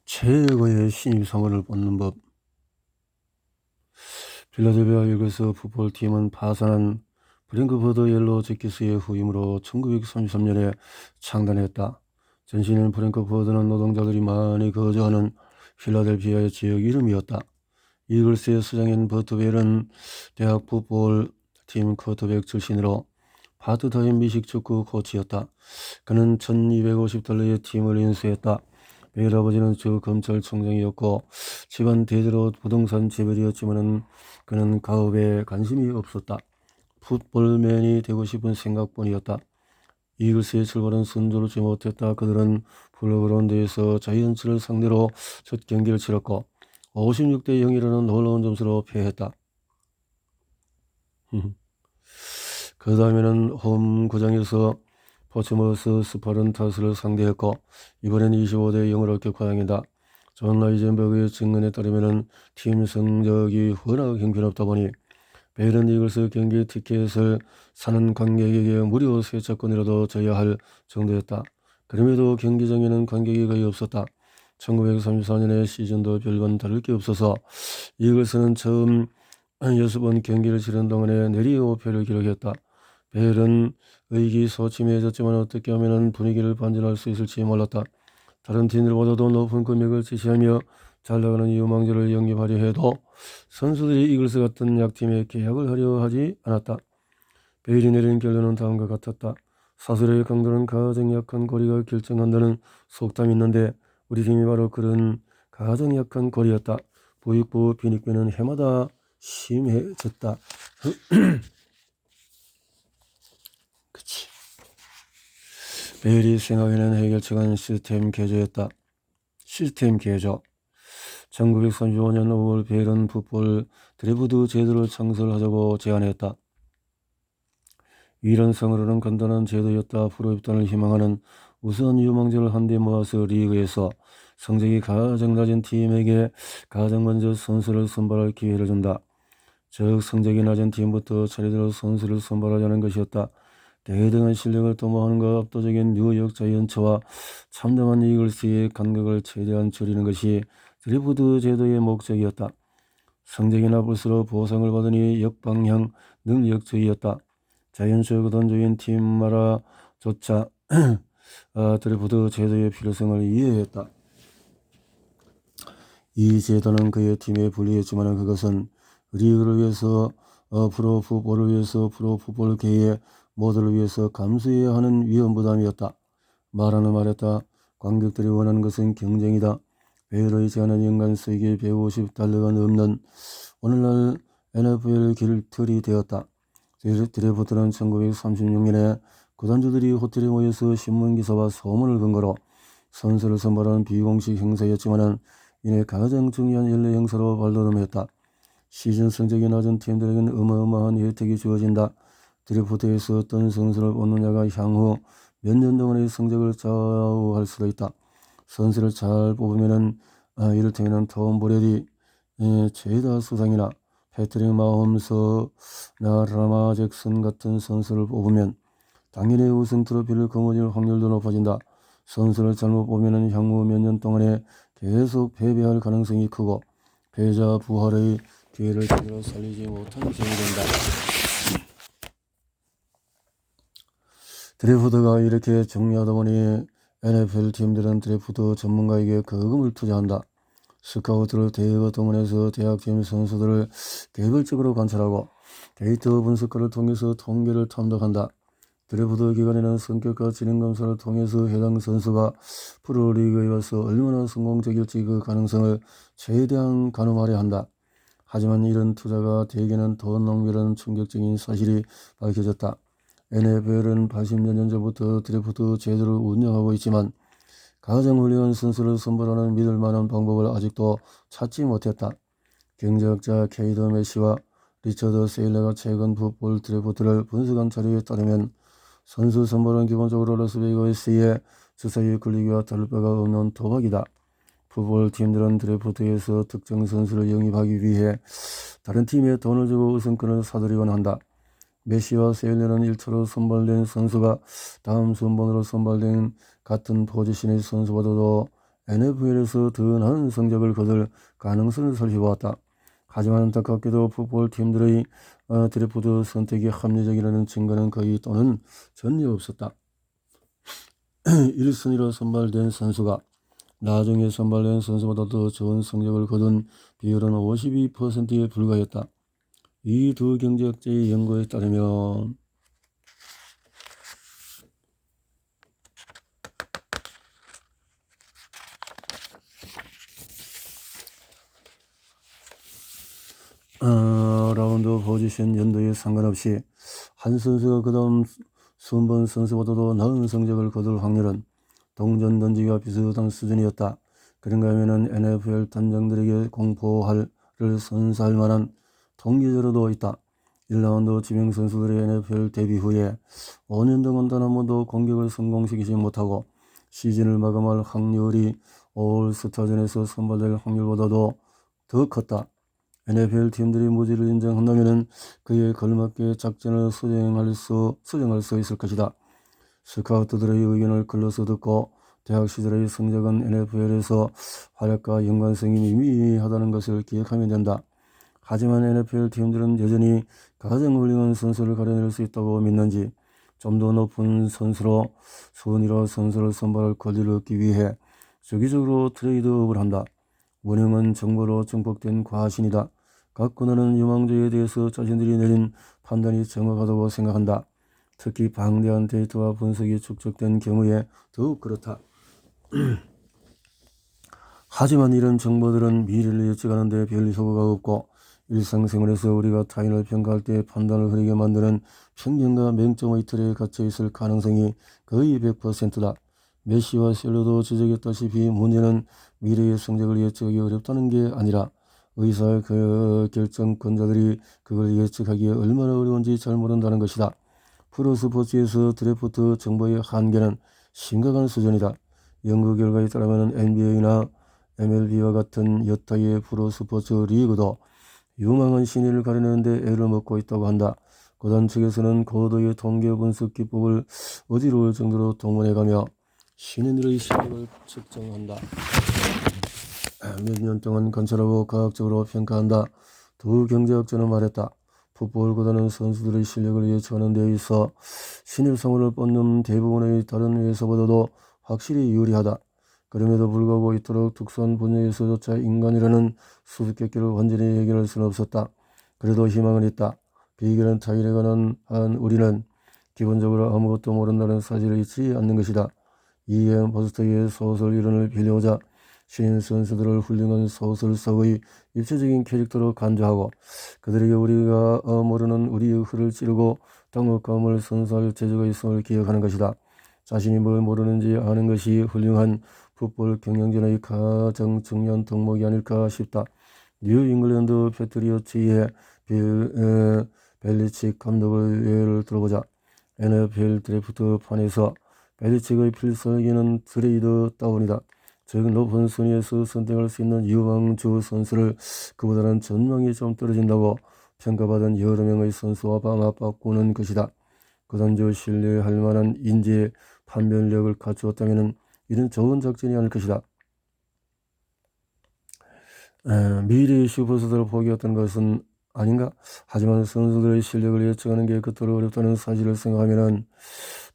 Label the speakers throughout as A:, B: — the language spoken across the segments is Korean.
A: 최고의 신입사원을 뽑는 법. 필라델피아 이글스 풋볼팀은 파산한 프랭크퍼드 옐로우 재킷스의 후임으로 1933년에 창단했다. 전신인 프랭크퍼드는 노동자들이 많이 거주하는 필라델피아의 지역 이름이었다. 이글스의 수장인 버트벨은 대학 풋볼팀 쿼터백 출신으로 파트타임 미식축구 코치였다. 그는 $1250의 팀을 인수했다. 벨 아버지는 주 검찰총장이었고 집안 대대로 부동산 재벌이었지만 그는 가업에 관심이 없었다. 풋볼맨이 되고 싶은 생각뿐이었다. 이글스의 출발은 순조롭지 못했다. 그들은 플로그라운드에서 자이언츠를 상대로 첫 경기를 치렀고 56대 0이라는 놀라운 점수로 패했다. 그 다음에는 홈 구장에서 포츠머스 스파른타스를 상대했고 이번엔 25대 0으로 격파당했다. 존 라이젠버그의 증언에 따르면 팀 성적이 워낙 형편없다 보니 벨은 이글스 경기 티켓을 사는 관객에게 무료 세차권이라도 줘야 할 정도였다. 그럼에도 경기장에는 관객이 거의 없었다. 1934년의 시즌도 별반 다를 게 없어서 이글스는 처음 6번 경기를 치른 동안에 내리 5패를 기록했다. 벨은 의기소침해졌지만 어떻게 하면 분위기를 반전할 수 있을지 몰랐다. 다른 팀들보다도 높은 금액을 지시하며 잘나가는 유망주를 영입하려 해도 선수들이 이글스 같은 약팀에 계약을 하려 하지 않았다. 벨이 내린 결론은 다음과 같았다. 사슬의 강도는 가장 약한 고리가 결정한다는 속담이 있는데 우리 팀이 바로 그런 가장 약한 고리였다. 부익부 빈익빈은 해마다 심해졌다. 그치. 벨이 생각해낸 해결책은 시스템 개조였다. 시스템 개조. 1935년 5월 벨은 풋볼 드래프트 제도를 창설하자고 제안했다. 이런 상으로는 간단한 제도였다. 프로 입단을 희망하는 우수한 유망주를 한데 모아서 리그에서 성적이 가장 낮은 팀에게 가장 먼저 선수를 선발할 기회를 준다. 즉 성적이 낮은 팀부터 차례대로 선수를 선발하자는 것이었다. 대등한 실력을 도모하는 것 압도적인 뉴욕 자이언츠와 참담한 이글스의 간극을 최대한 줄이는 것이 드래프트 제도의 목적이었다. 성적이 나쁠수록 보상을 받으니 역방향 능력주의였다. 자이언츠 구단주인 팀 마라조차 드래프트 제도의 필요성을 이해했다. 이 제도는 그의 팀에 불리했지만 그것은 리그를 위해서 프로 풋볼을 위해서 프로 풋볼계의 모두를 위해서 감수해야 하는 위험 부담이었다. 말하는 말했다. 관객들이 원하는 것은 경쟁이다. 벨의 제안은 연간 수익이 $150가 넘는 오늘날 NFL 길틀이 되었다. 드래프트는 1936년에 구단주들이 호텔에 모여서 신문기사와 소문을 근거로 선수를 선발하는 비공식 행사였지만 이내 가장 중요한 연례 행사로 발돋움했다. 시즌 성적이 낮은 팀들에게는 어마어마한 혜택이 주어진다. 드래프트에서 어떤 선수를 뽑느냐가 향후 몇 년 동안의 성적을 좌우할 수도 있다. 선수를 잘 뽑으면은 이를테면 톰 브레디, 최다 수상이나 패트릭 마홈스, 라마 잭슨 같은 선수를 뽑으면 당연히 우승 트로피를 거머쥘 확률도 높아진다. 선수를 잘못 뽑으면 향후 몇 년 동안에 계속 패배할 가능성이 크고 패자 부활의 기회를 제대로 살리지 못한 셈이 된다. 드래프트가 이렇게 중요하다 보니 NFL 팀들은 드래프트 전문가에게 거금을 투자한다. 스카우트를 대거 동원해서 대학팀 선수들을 개별적으로 관찰하고 데이터 분석가를 통해서 통계를 탐독한다. 드래프트 기간에는 성격과 지능검사를 통해서 해당 선수가 프로리그에 와서 얼마나 성공적일지 그 가능성을 최대한 가늠하려 한다. 하지만 이런 투자가 대개는 돈 낭비라는 충격적인 사실이 밝혀졌다. NFL은 80년 전부터 드래프트 제도를 운영하고 있지만 가장 훌륭한 선수를 선발하는 믿을 만한 방법을 아직도 찾지 못했다. 경제학자 케이드 메시와 리처드 세일러가 최근 풋볼 드래프트를 분석한 자료에 따르면 선수 선발은 기본적으로 라스베이거스의 주사위 굴리기와 다를 바가 없는 도박이다. 풋볼 팀들은 드래프트에서 특정 선수를 영입하기 위해 다른 팀에 돈을 주고 우승권을 사들이곤 한다. 메시와 세일러는 1차로 선발된 선수가 다음 순번으로 선발된 같은 포지션의 선수보다도 NFL에서 더 나은 성적을 거둘 가능성을 살펴보았다. 하지만 안타깝게도 풋볼 팀들의 드래프트 선택이 합리적이라는 증거는 거의 또는 전혀 없었다. 1순위로 선발된 선수가 나중에 선발된 선수보다 더 좋은 성적을 거둔 비율은 52%에 불과했다. 이 두 경제학자의 연구에 따르면 라운드 포지션 연도에 상관없이 한 선수가 그 다음 순번 선수보다도 나은 성적을 거둘 확률은 동전 던지기와 비슷한 수준이었다. 그런가 하면 NFL 단장들에게 공포를 선사할 만한 통계자료도 있다. 1라운드 지명 선수들의 NFL 데뷔 후에 5년 동안 단 한 번도 공격을 성공시키지 못하고 시즌을 마감할 확률이 올스타전에서 선발될 확률보다도 더 컸다. NFL 팀들이 무지를 인정한다면 그에 걸맞게 작전을 수정할 수 있을 것이다. 스카우트들의 의견을 글로서 듣고 대학 시절의 성적은 NFL에서 활약과 연관성이 미미하다는 것을 기억하면 된다. 하지만 NFL 팀들은 여전히 가장 훌륭한 선수를 가려낼 수 있다고 믿는지 좀 더 높은 선수로 순위로 선수를 선발할 권리를 얻기 위해 주기적으로 트레이드업을 한다. 운영은 정보로 증폭된 과신이다. 각 군화는 유망주에 대해서 자신들이 내린 판단이 정확하다고 생각한다. 특히 방대한 데이터와 분석이 축적된 경우에 더욱 그렇다. 하지만 이런 정보들은 미래를 예측하는 데 별 효과가 없고 일상생활에서 우리가 타인을 평가할 때 판단을 흐리게 만드는 편견과 맹점의 틀에 갇혀 있을 가능성이 거의 100%다. 메시와 셀러도 지적했다시피 문제는 미래의 성적을 예측하기 어렵다는 게 아니라 의사 결정권자들이 그걸 예측하기에 얼마나 어려운지 잘 모른다는 것이다. 프로스포츠에서 드래프트 정보의 한계는 심각한 수준이다. 연구 결과에 따르면 NBA나 MLB와 같은 여타의 프로스포츠 리그도 유망한 신인을 가려내는데 애를 먹고 있다고 한다. 구단 측에서는 고도의 통계 분석 기법을 어지러울 정도로 동원해가며 신인들의 실력을 측정한다. 몇 년 동안 관찰하고 과학적으로 평가한다. 두 경제학자는 말했다. 풋볼보다는 선수들의 실력을 예측하는 데 있어 신입성을 뽑는 대부분의 다른 회사보다도 확실히 유리하다. 그럼에도 불구하고 이토록 특수한 분야에서조차 인간이라는 수수께끼를 완전히 해결할 수는 없었다. 그래도 희망은 있다. 비결한 타일에 관한 우리는 기본적으로 아무것도 모른다는 사실을 잊지 않는 것이다. 이에 버스터의 소설 이론을 빌려오자 신인 선수들을 훌륭한 소설서의 입체적인 캐릭터로 간주하고 그들에게 우리가 모르는 우리의 흐를 찌르고 당혹감을 선사할 재주가 있음을 기억하는 것이다. 자신이 뭘 모르는지 아는 것이 훌륭한 풋볼 경영진의 가장 중요한 덕목이 아닐까 싶다. 뉴 잉글랜드 패트리어츠의 벨리칙 감독을 예를 들어보자. NFL 드래프트판에서 벨리칙의 필살기는 트레이드 다운이다. 즉 높은 순위에서 선택할 수 있는 유망주 선수를 그보다는 전망이 좀 떨어진다고 평가받은 여러 명의 선수와 방합바꾸는 것이다. 그단주 신뢰할 만한 인재 판별력을 갖추었다면 이는 좋은 작전이 아닐 것이다. 미래의 슈퍼스타를 포기했던 것은 아닌가? 하지만 선수들의 실력을 예측하는 게 그토록 어렵다는 사실을 생각하면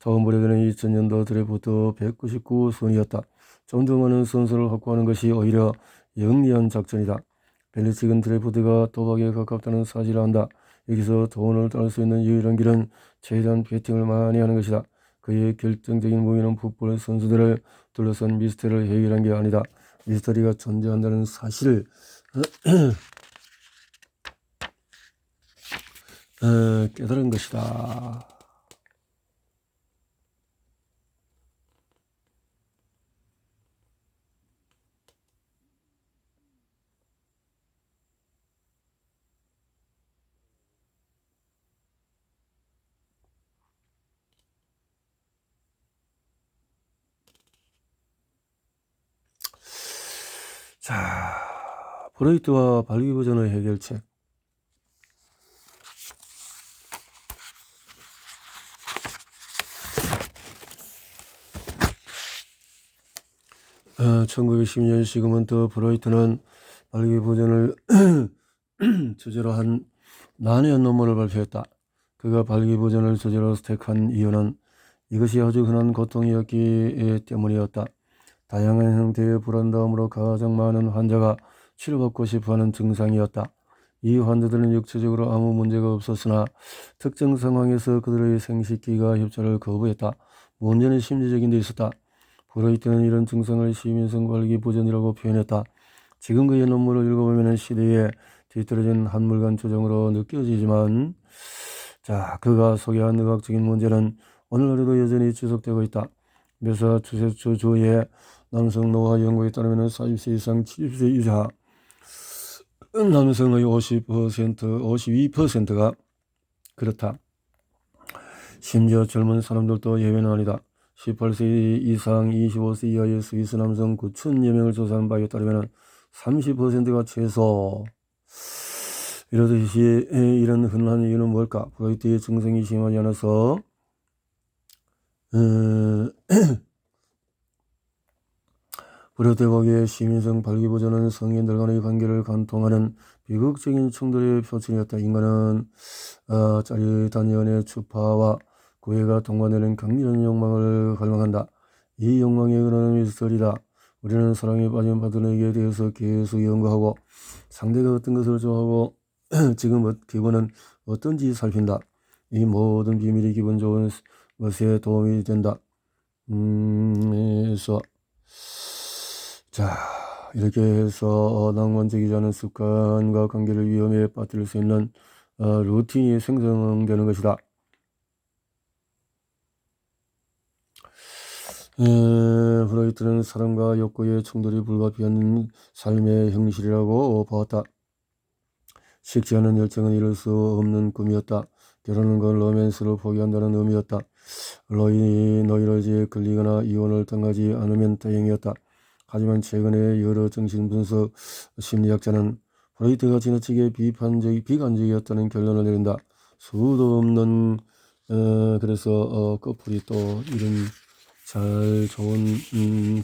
A: 다음 브레드는 2000년도 드래프트 199순위였다. 좀 더 많은 선수를 확보하는 것이 오히려 영리한 작전이다. 벨리칙은 드래프트가 도박에 가깝다는 사실을 안다. 여기서 돈을 딸 수 있는 유일한 길은 최대한 배팅을 많이 하는 것이다. 그의 결정적인 무기는 풋볼 선수들을 둘러싼 미스터리를 해결한 게 아니다. 미스터리가 존재한다는 사실을 깨달은 것이다. 자, 브레이트와 발기부전의 해결책. 1910년 시그먼트 프로이트는 발기부전을 주제로 한 난해한 논문을 발표했다. 그가 발기부전을 주제로 택한 이유는 이것이 아주 흔한 고통이었기 때문이었다. 다양한 형태의 불안감으로 가장 많은 환자가 치료받고 싶어하는 증상이었다. 이 환자들은 육체적으로 아무 문제가 없었으나 특정 상황에서 그들의 생식기가 협조를 거부했다. 문제는 심리적인 데 있었다. 프로이트는 이런 증상을 시민성 발기부전이라고 표현했다. 지금 그의 논문을 읽어보면 시대에 뒤떨어진 한물간 조정으로 느껴지지만 그가 소개한 의학적인 문제는 오늘날에도 여전히 지속되고 있다. 매사추세츠주의 남성 노화 연구에 따르면 40세 이상 70세 이하 남성의 52%가 그렇다. 심지어 젊은 사람들도 예외는 아니다. 18세 이상 25세 이하의 스위스 남성 9천여 명을 조사한 바에 따르면 30%가 최소. 이러듯이 이런 흔한 이유는 뭘까? 프로이트의 증상이 심하지 않아서 프로이트 보기에 시민성 발기부전은 성인들 간의 관계를 관통하는 비극적인 충돌의 표출이었다. 인간은 짜릿한 연애 추파와 고해가 동반되는 강렬한 욕망을 갈망한다. 이 욕망의 근원은 미스터리다. 우리는 사랑에 빠진 파트너에게 대해서 계속 연구하고 상대가 어떤 것을 좋아하고 지금 기분은 어떤지 살핀다. 이 모든 비밀이 기분 좋은 것에 도움이 된다. 그래서 이렇게 해서 낭만적이지 않은 습관과 관계를 위험에 빠뜨릴 수 있는 루틴이 생성되는 것이다. 프로이트는 사랑과 욕구의 충돌이 불가피한 삶의 형실이라고 보았다. 식지 않은 열정은 이룰 수 없는 꿈이었다. 결혼은 그 로맨스를 포기한다는 의미였다. 노이로즈에 걸리거나 이혼을 당하지 않으면 다행이었다. 하지만 최근에 여러 정신분석 심리학자는 프로이트가 지나치게 비관적이었다는 결론을 내린다. 수도 없는 그래서 커플이 또 이런 잘 좋은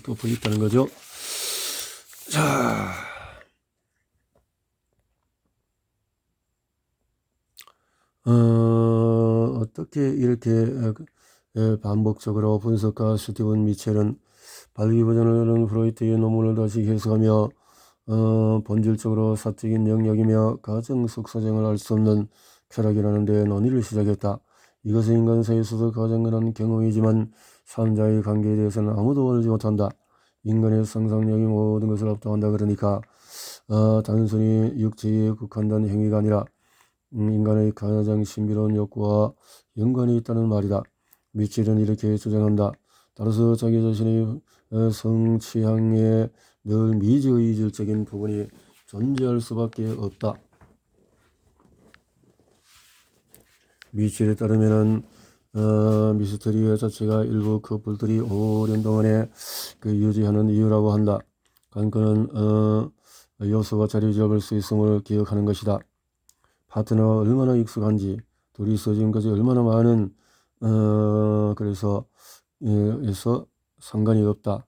A: 커플이 있다는 거죠. 어떻게 이렇게 반복적으로 분석가 스티븐 미첼은 발기부전을 프로이트의 논문을 다시 해석하며 본질적으로 사적인 영역이며 가정 속 사정을 알 수 없는 쾌락이라는 데 논의를 시작했다. 이것은 인간사에서도 가장 흔한 경험이지만 삼자의 관계에 대해서는 아무도 알지 못한다. 인간의 상상력이 모든 것을 압도한다. 그러니까 단순히 육체에 국한된 행위가 아니라 인간의 가장 신비로운 욕구와 연관이 있다는 말이다. 미첼은 이렇게 주장한다. 따라서 자기 자신의 성취향에 늘 미지의질적인 부분이 존재할 수밖에 없다. 미첼에 따르면 미스터리 자체가 일부 커플들이 오랜 동안에 유지하는 이유라고 한다. 그는 요소가 자리 잡을 수 있음을 기억하는 것이다. 파트너가 얼마나 익숙한지, 둘이서 지금까지 얼마나 많은 그래서 상관이 없다.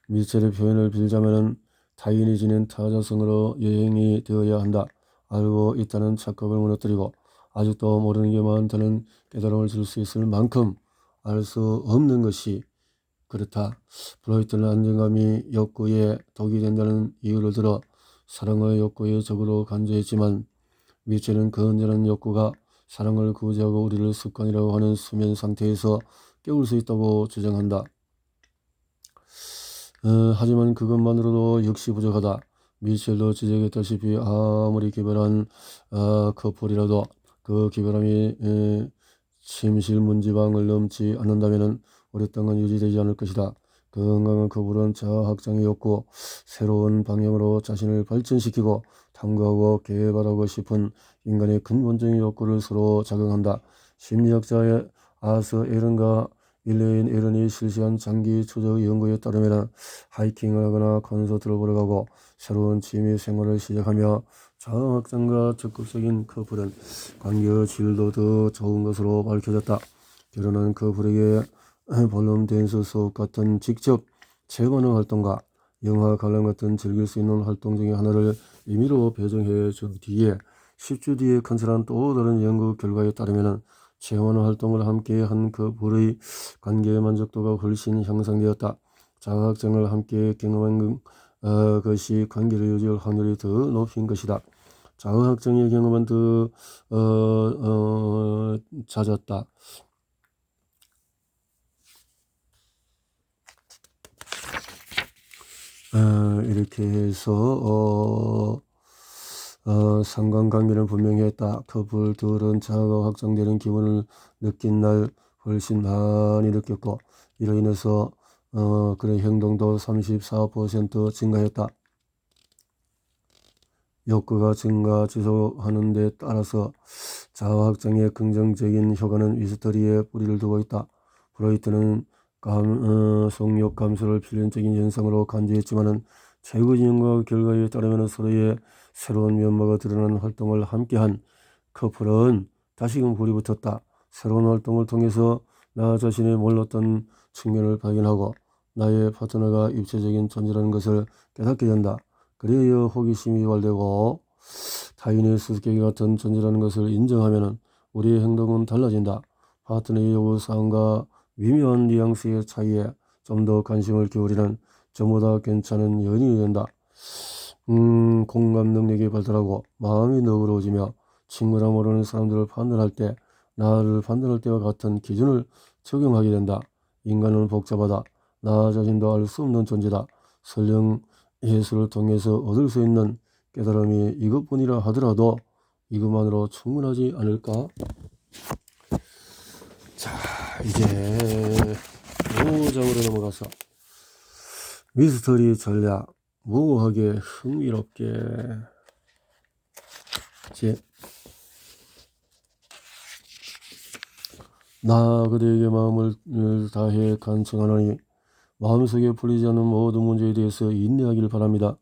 A: 미첼의 표현을 빌자면은 타인이 지닌 타자성으로 여행이 되어야 한다. 알고 있다는 착각을 무너뜨리고 아직도 모르는 게 많다는 깨달음을 줄 수 있을 만큼 알 수 없는 것이 그렇다. 프로이트는 안정감이 욕구의 독이 된다는 이유를 들어 사랑의 욕구의 적으로 간주했지만 미첼은 그 언제는 욕구가 사랑을 구제하고 우리를 습관이라고 하는 수면 상태에서 깨울 수 있다고 주장한다. 하지만 그것만으로도 역시 부족하다. 미첼도 지적했다시피 아무리 기별한 커플이라도 그 기별함이 침실 문지방을 넘지 않는다면 오랫동안 유지되지 않을 것이다. 건강한 커플은 자아 확장의 욕구, 새로운 방향으로 자신을 발전시키고 탐구하고 개발하고 싶은 인간의 근본적인 욕구를 서로 작용한다. 심리학자의 아서 에런과 일레인 에런이 실시한 장기 추적 연구에 따르면 하이킹을 하거나 콘서트를 보러 가고 새로운 취미 생활을 시작하며 자아 확장과 적극적인 커플은 관계의 질도 더 좋은 것으로 밝혀졌다. 결혼한 커플에게 볼룸 댄스 수업 같은 직접 체험하는 활동과 영화 관람 같은 즐길 수 있는 활동 중에 하나를 임의로 배정해 준 뒤에 10주 뒤에 컨설한 또 다른 연구 결과에 따르면 체험하는 활동을 함께 한 커플의 관계 만족도가 훨씬 향상되었다. 자가학장을 함께 경험한 것이 관계를 유지할 확률이 더 높인 것이다. 자가학장의 경험은 더 잦았다. 이렇게 해서 상관관계는 분명했다. 커플들은 자아가 확장되는 기분을 느낀 날 훨씬 많이 느꼈고 이로 인해서 그의 행동도 34% 증가했다. 욕구가 증가 지속하는 데 따라서 자아 확장의 긍정적인 효과는 미스터리에 뿌리를 두고 있다. 프로이트는 성욕 감소를 필연적인 현상으로 간주했지만은 최고진 연구 결과에 따르면 서로의 새로운 면모가 드러나는 활동을 함께한 커플은 다시금 불이 붙었다. 새로운 활동을 통해서 나 자신의 몰랐던 측면을 발견하고 나의 파트너가 입체적인 존재라는 것을 깨닫게 된다. 그래야 호기심이 유발되고 타인의 수수께끼 같은 존재라는 것을 인정하면 우리의 행동은 달라진다. 파트너의 요구사항과 미묘한 뉘앙스의 차이에 좀 더 관심을 기울이는 저보다 괜찮은 연인이 된다. 공감 능력이 발달하고 마음이 너그러워지며 친구라 모르는 사람들을 판단할 때 나를 판단할 때와 같은 기준을 적용하게 된다. 인간은 복잡하다. 나 자신도 알 수 없는 존재다. 설령 예술을 통해서 얻을 수 있는 깨달음이 이것뿐이라 하더라도 이것만으로 충분하지 않을까? 자, 이제 5장으로 넘어가서 미스터리 전략, 모호하게 흥미롭게 나 그대에게 마음을 다해 간청하노니 마음속에 풀리지 않는 모든 문제에 대해서 인내하기를 바랍니다.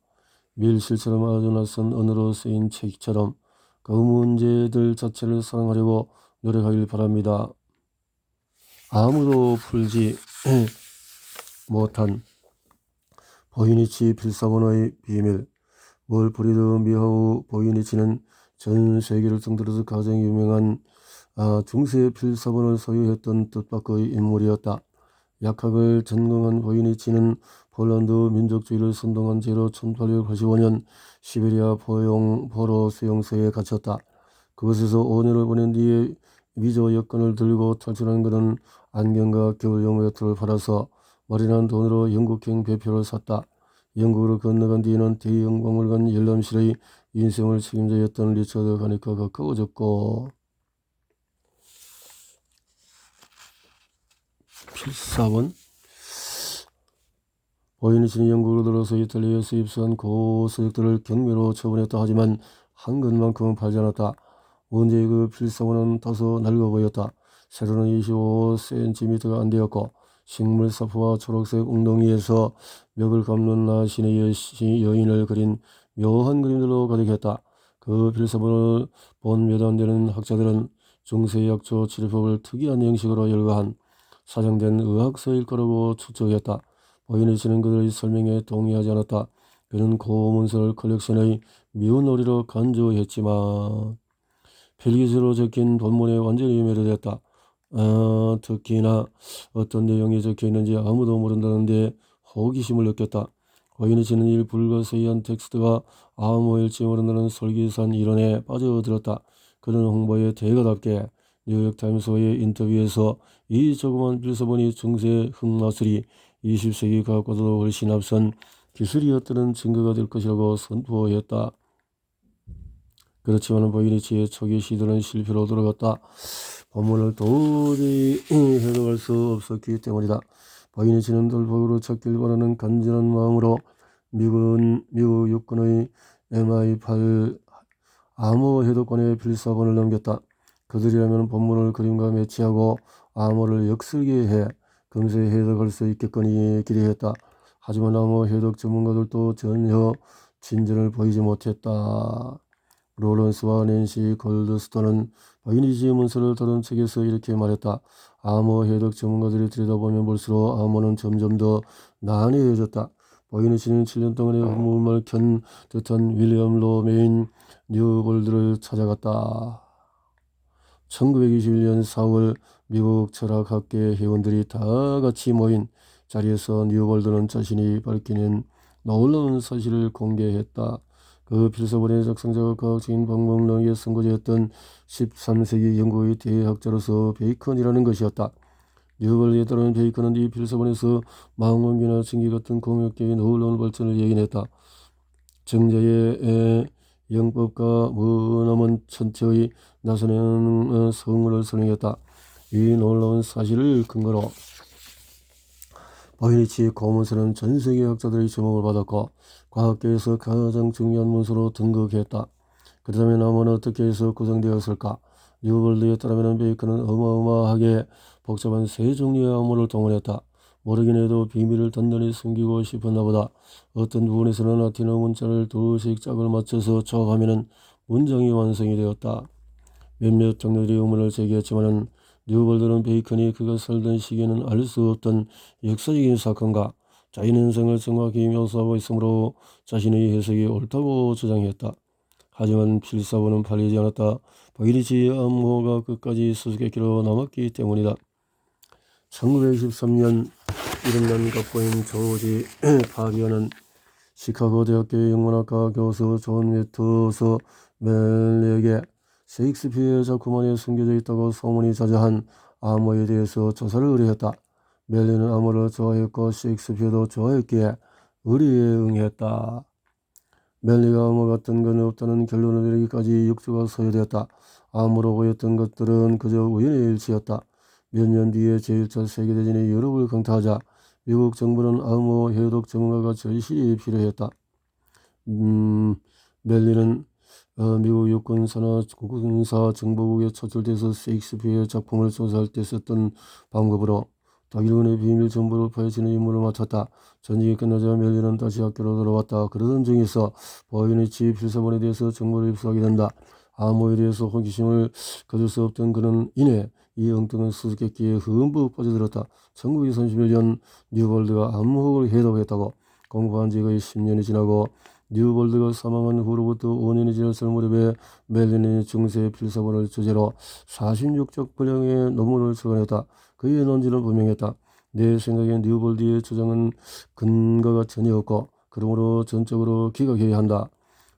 A: 밀실처럼 아주 낯선 언어로 쓰인 책처럼 그 문제들 자체를 사랑하려고 노력하길 바랍니다. 아무도 풀지 못한 보이니치 필사본의 비밀. 월프리드 미하우 보이니치는 전 세계를 통틀어서 가장 유명한 중세 필사본을 소유했던 뜻밖의 인물이었다. 약학을 전공한 보이니치는 폴란드 민족주의를 선동한 죄로 1885년 시베리아 포로 수용소에 갇혔다. 그곳에서 5년을 보낸 뒤에 미조 여권을 들고 탈출한 그는 안경과 겨울용 외투를 팔아서 마련한 돈으로 영국행 배표를 샀다. 영국으로 건너간 뒤에는 대형 박물관 열람실의 인생을 책임자였던 리처드 가니카가 가까워졌고 필사본 보이니치는 영국으로 들어서 이탈리아에서 입수한 고서적들을 경매로 처분했다. 하지만 한 것만큼은 팔지 않았다. 문제의 그 필사본은 다소 낡아 보였다. 세로는 25cm가 안 되었고 식물 사포와 초록색 웅덩이에서 벽을 감는 나신의 여인을 그린 묘한 그림들로 가득했다. 그 필사본을 본 몇 안 되는 학자들은 중세 약초 치료법을 특이한 형식으로 열거한 사정된 의학서일 거라고 추측했다. 보이니치는 그들의 설명에 동의하지 않았다. 그는 고문서를 컬렉션의 미운 놀이로 간주했지만 필기수로 적힌 본문에 완전히 매료됐다. 특히나 어떤 내용이 적혀있는지 아무도 모른다는데 호기심을 느꼈다. 보이니치는 이 불가사의한 텍스트가 암호일지 모른다는 솔깃한 이론에 빠져들었다. 그는 홍보의 대가답게 뉴욕타임스와의 인터뷰에서 이 조그만 필사본이 중세 흑마술이 20세기 과학보다도 훨씬 앞선 기술이었다는 증거가 될 것이라고 선포했다. 그렇지만 보이니치의 초기 시도는 실패로 돌아갔다. 본문을 도저히 해석할 수 없었기 때문이다. 보이니치는 돌보기로 찾길 바라는 간절한 마음으로 미국 육군의 MI8 암호 해독관의 필사본을 넘겼다. 그들이라면 본문을 그림과 매치하고 암호를 역설계 해 금세 해석할 수 있겠거니 기대했다. 하지만 암호 해독 전문가들도 전혀 진전을 보이지 못했다. 로런스와 낸시 골드스톤은 보이니치의 문서를 다룬 책에서 이렇게 말했다. 암호 해독 전문가들이 들여다보면 볼수록 암호는 점점 더 난해해졌다. 보이니치는 7년 동안의 흠모음을 견 듯한 윌리엄 로메인 뉴볼드를 찾아갔다. 1921년 4월 미국 철학학계 회원들이 다 같이 모인 자리에서 뉴볼드는 자신이 밝혀낸 놀라운 사실을 공개했다. 그 필사본의 작성자가 과학적인 방법론의 선구자였던 13세기 영국의 대학자로서 베이컨이라는 것이었다. 뉴볼드에 따르면 베이컨은 이 필사본에서 망원경이나 증기 같은 공학적인 놀라운 발전을 예견했다. 정자의 영법과 머나먼 천체의 나서는 성을 설명했다. 이 놀라운 사실을 근거로 보이니치 고문서는 전 세계 학자들의 주목을 받았고 과학계에서 가장 중요한 문서로 등극했다. 그렇다면 암호는 어떻게 해서 구성되었을까? 뉴볼드에 따르면 베이컨은 어마어마하게 복잡한 세 종류의 암호를 동원했다. 모르긴 해도 비밀을 단단히 숨기고 싶었나 보다. 어떤 부분에서는 라틴어 문자를 두씩 짝을 맞춰서 조합하면 문장이 완성이 되었다. 몇몇 정도들이 의문을 제기했지만 뉴볼드는 베이컨이 그가 살던 시기에는 알 수 없던 역사적인 사건과 자연현상을 정확히 묘사하고 있으므로 자신의 해석이 옳다고 주장했다. 하지만 필사본은 팔리지 않았다. 보이니치 암호가 끝까지 수수께끼로 남았기 때문이다. 1923년 이름난 갑부인 조지 파비어는 시카고 대학교의 영문학과 교수 존 웨터서 멜리에게 셰익스피어의 작품 안에 숨겨져 있다고 소문이 자자한 암호에 대해서 조사를 의뢰했다. 멜리는 암호를 좋아했고 셰익스피어도 좋아했기에 의뢰에 응했다. 멜리가 암호 같은 건 없다는 결론을 내리기까지 6주가 소요되었다. 암호로 보였던 것들은 그저 우연의 일치였다. 몇 년 뒤에 제1차 세계대전이 유럽을 강타하자 미국 정부는 암호 해독 전문가가 절실히 필요했다. 멜리는 미국 육군사나 군사 정보국에 초출돼서 셰익스피어의 작품을 조사할 때 썼던 방법으로 독일군의 비밀 정보를 파헤치는 임무를 마쳤다. 전쟁이 끝나자 멜리는 다시 학교로 돌아왔다. 그러던 중에서 보이니치 필사본에 대해서 정보를 입수하게 된다. 암호에 대해서 호기심을 거둘 수 없던 그는 이내 이 엉뚱한 수수께끼에 흠뻑 빠져들었다. 1931년 뉴볼드가 암호학을 해독했다고 공부한 지 거의 10년이 지나고 뉴볼드가 사망한 후로부터 5년이 지났을 무렵에 멜리는 중세 필사본을 주제로 46쪽 분량의 논문을 출간했다. 그의 논지는 분명했다. 내 생각에 뉴볼드의 주장은 근거가 전혀 없고 그러므로 전적으로 기각해야 한다.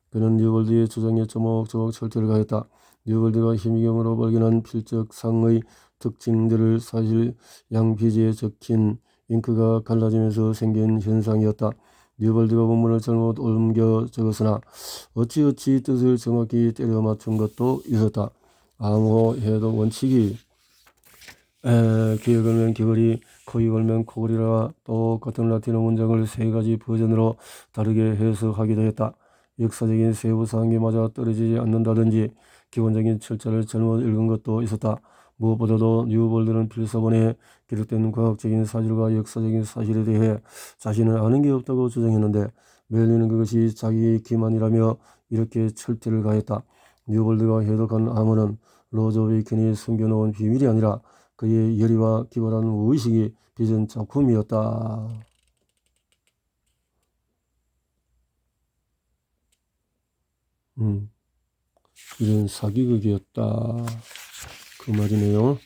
A: 그는 뉴볼드의 주장에 조목조목 철퇴를 가했다. 뉴볼드가 희미경으로 발견한 필적상의 특징들을 사실 양피지에 적힌 잉크가 갈라지면서 생긴 현상이었다. 뉴볼드가 본문을 잘못 옮겨 적었으나 어찌어찌 뜻을 정확히 때려 맞춘 것도 있었다. 암호 해독 원칙이 귀에 걸면 귀걸이, 코에 걸면 코걸이라 똑같은 라틴어 문장을 세 가지 버전으로 다르게 해석하기도 했다. 역사적인 세부사항이 맞아 떨어지지 않는다든지 기본적인 철자를 잘못 읽은 것도 있었다. 무엇보다도 뉴볼드는 필사본에 기록된 과학적인 사실과 역사적인 사실에 대해 자신은 아는 게 없다고 주장했는데 멜리는 그것이 자기 기만이라며 이렇게 철퇴를 가했다. 뉴볼드가 해독한 암호는 로저 베이컨이 숨겨놓은 비밀이 아니라 그의 열의와 기발한 의식이 빚은 작품이었다. 이런 사기극이었다. 그 말이네요.